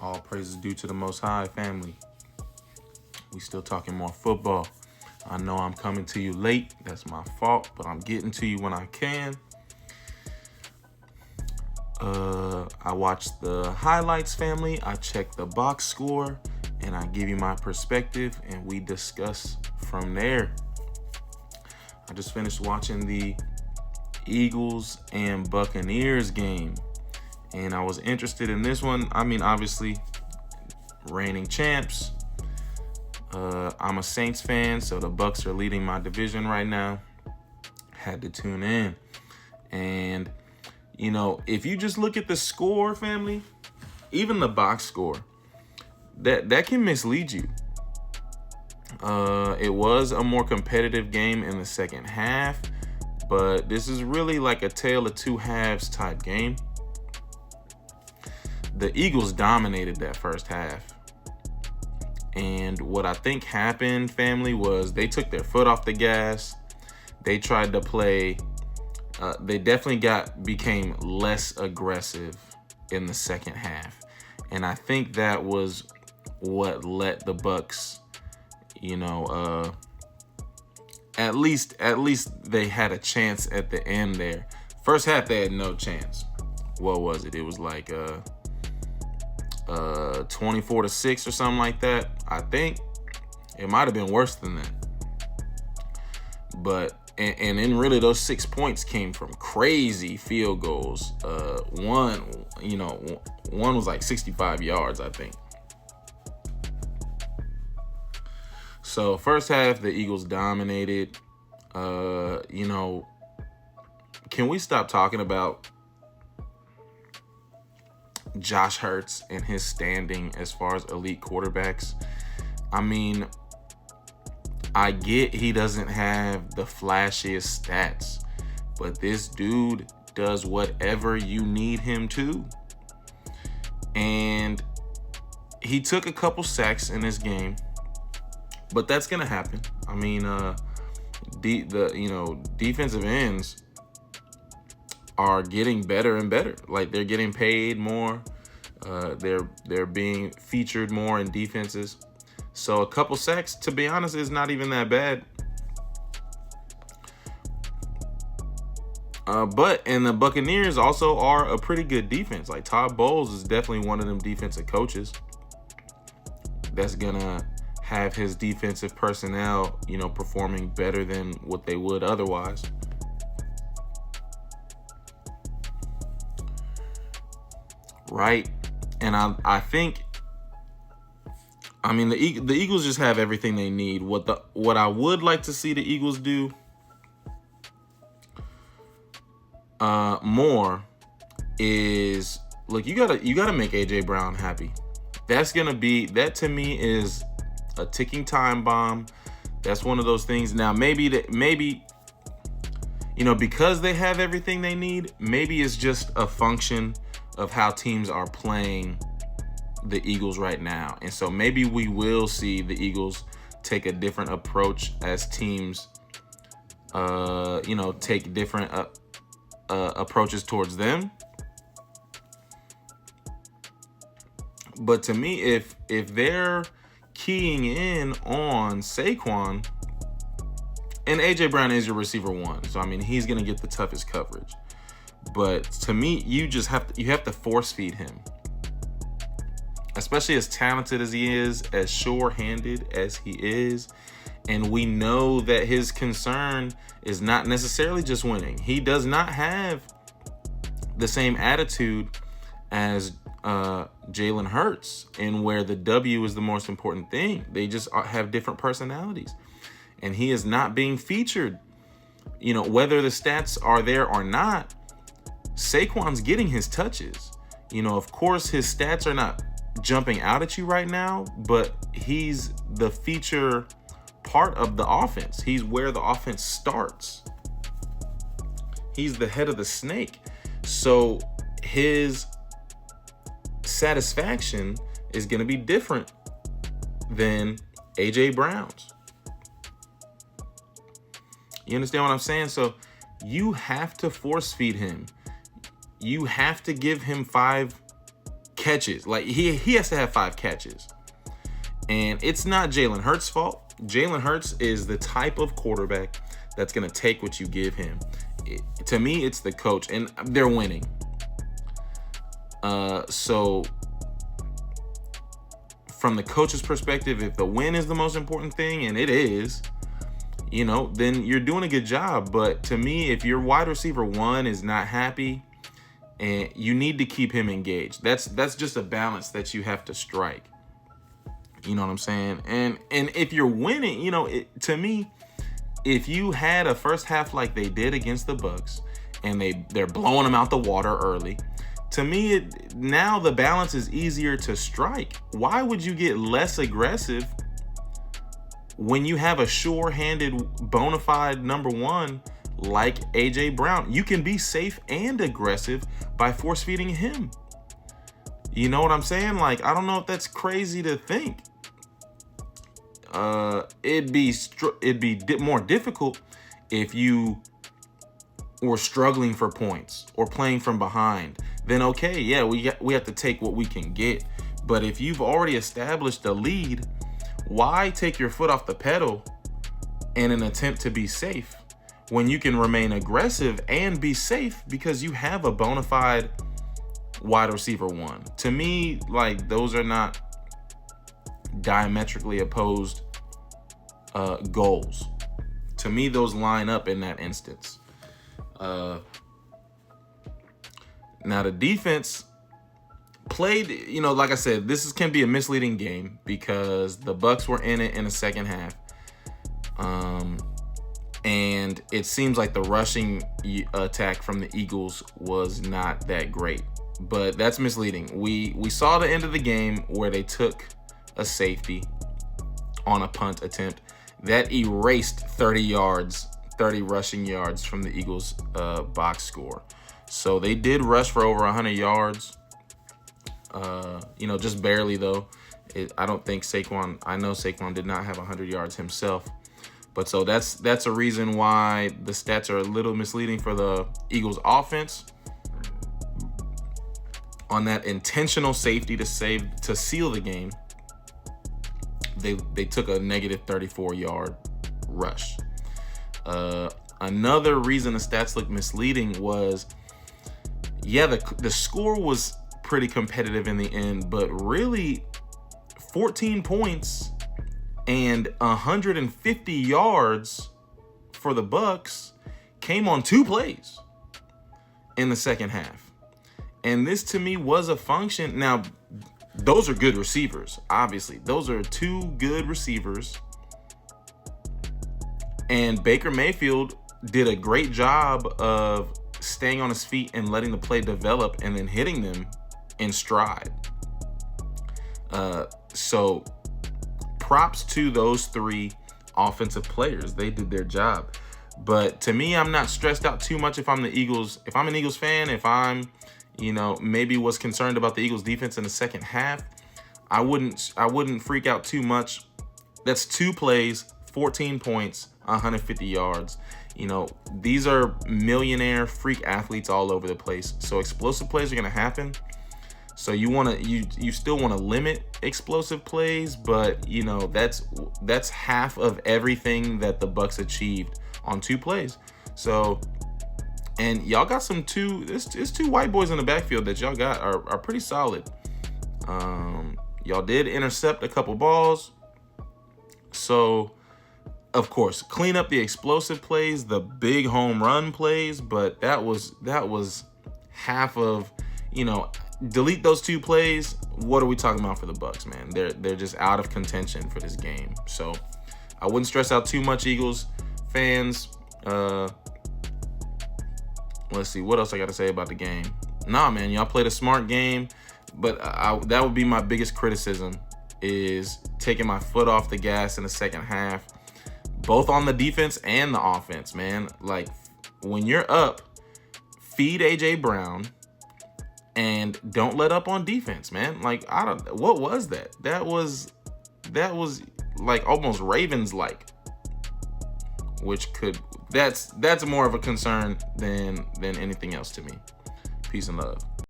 All praises due to the Most High, family. We still talking more football. I know I'm coming to you late. That's my fault, but I'm getting to you when I can. I watched the highlights, family. I checked the box score, and I give you my perspective, and we discuss from there. I just finished watching the Eagles and Buccaneers game, and I was interested in this one. I mean, obviously, reigning champs. I'm a Saints fan, so the Bucs are leading my division right now. Had to tune in. And, you know, if you just look at the score, family, even the box score, that can mislead you. It was a more competitive game in the second half, but this is really like a tale of two halves type game. The Eagles dominated that first half. And what I think happened, family, was they took their foot off the gas. They tried to play. They definitely became less aggressive in the second half. And I think that was what let the Bucs, at least they had a chance at the end there. First half, they had no chance. What was it? It was like 24-6 or something like that. I think it might have been worse than that. But and then really those 6 points came from crazy field goals. One was like 65 yards, I think. So first half, the Eagles dominated. Can we stop talking about Josh Hurts and his standing as far as elite quarterbacks? I mean, I get he doesn't have the flashiest stats, but this dude does whatever you need him to. And he took a couple sacks in this game, but that's gonna happen. I mean, defensive ends are getting better and better. Like, they're getting paid more. They're being featured more in defenses. So a couple sacks, to be honest, is not even that bad. And the Buccaneers also are a pretty good defense. Like, Todd Bowles is definitely one of them defensive coaches that's gonna have his defensive personnel, performing better than what they would otherwise. Right? And I think, the Eagles just have everything they need. What I would like to see the Eagles do more is, look, you gotta make AJ Brown happy. That to me is a ticking time bomb. That's one of those things. Now maybe because they have everything they need, maybe it's just a function of how teams are playing the Eagles right now. And so maybe we will see the Eagles take a different approach as teams, take different approaches towards them. But to me, if they're keying in on Saquon, and AJ Brown is your receiver one, so he's gonna get the toughest coverage. But to me, you have to force feed him. Especially as talented as he is, as sure-handed as he is. And we know that his concern is not necessarily just winning. He does not have the same attitude as Jalen Hurts, and where the W is the most important thing. They just have different personalities. And he is not being featured. Whether the stats are there or not, Saquon's getting his touches. Of course, his stats are not jumping out at you right now, but he's the feature part of the offense. He's where the offense starts. He's the head of the snake. So his satisfaction is going to be different than AJ Brown's. You understand what I'm saying? So you have to force feed him. You have to give him 5 catches. Like he has to have 5 catches. And it's not Jalen Hurts' fault. Jalen Hurts is the type of quarterback that's going to take what you give him. To me, it's the coach, and they're winning. So from the coach's perspective, if the win is the most important thing, and it is, then you're doing a good job. But to me, if your wide receiver 1 is not happy, and you need to keep him engaged. That's just a balance that you have to strike. You know what I'm saying? And if you're winning, to me, if you had a first half like they did against the Bucs, and they're blowing them out the water early, to me, now the balance is easier to strike. Why would you get less aggressive when you have a sure-handed, bona fide number 1 like A.J. Brown? You can be safe and aggressive by force-feeding him. You know what I'm saying? Like, I don't know if that's crazy to think. It'd be more difficult if you were struggling for points or playing from behind. Then okay, yeah, we have to take what we can get. But if you've already established a lead, why take your foot off the pedal in an attempt to be safe when you can remain aggressive and be safe because you have a bona fide wide receiver 1? To me, like, those are not diametrically opposed goals. To me, those line up in that instance. Now the defense played, like I said, can be a misleading game because the Bucs were in it in the second half. And it seems like the rushing attack from the Eagles was not that great, but that's misleading. We saw the end of the game where they took a safety on a punt attempt that erased 30 rushing yards from the Eagles box score. So they did rush for over 100 yards, just barely though. I know Saquon did not have 100 yards himself. But so that's a reason why the stats are a little misleading for the Eagles offense. On that intentional safety to seal the game, they took a negative 34-yard rush. Another reason the stats look misleading was, the score was pretty competitive in the end, but really 14 points and 150 yards for the Bucs came on 2 plays in the second half. And this to me was a function. Now, those are good receivers, obviously. Those are 2 good receivers. And Baker Mayfield did a great job of staying on his feet and letting the play develop and then hitting them in stride. So props to those 3 offensive players. They did their job. But to me, I'm not stressed out too much if I'm the Eagles. If I'm an Eagles fan, if I'm, maybe was concerned about the Eagles defense in the second half, I wouldn't freak out too much. That's 2 plays, 14 points, 150 yards. These are millionaire freak athletes all over the place. So explosive plays are going to happen. So you still want to limit explosive plays, but that's half of everything that the Bucs achieved on 2 plays. So, and y'all got it's 2 white boys in the backfield that y'all got are pretty solid. Y'all did intercept a couple balls. So, of course, clean up the explosive plays, the big home run plays, but that was half of, delete those 2 plays. What are we talking about for the Bucs, man? They're just out of contention for this game. So I wouldn't stress out too much, Eagles fans. Let's see what else I got to say about the game. Nah, man, y'all played a smart game, but that would be my biggest criticism, is taking my foot off the gas in the second half, both on the defense and the offense, man. Like, when you're up, feed A.J. Brown and don't let up on defense, man. Like, what was that? That was like almost Ravens-like, that's more of a concern than anything else to me. Peace and love.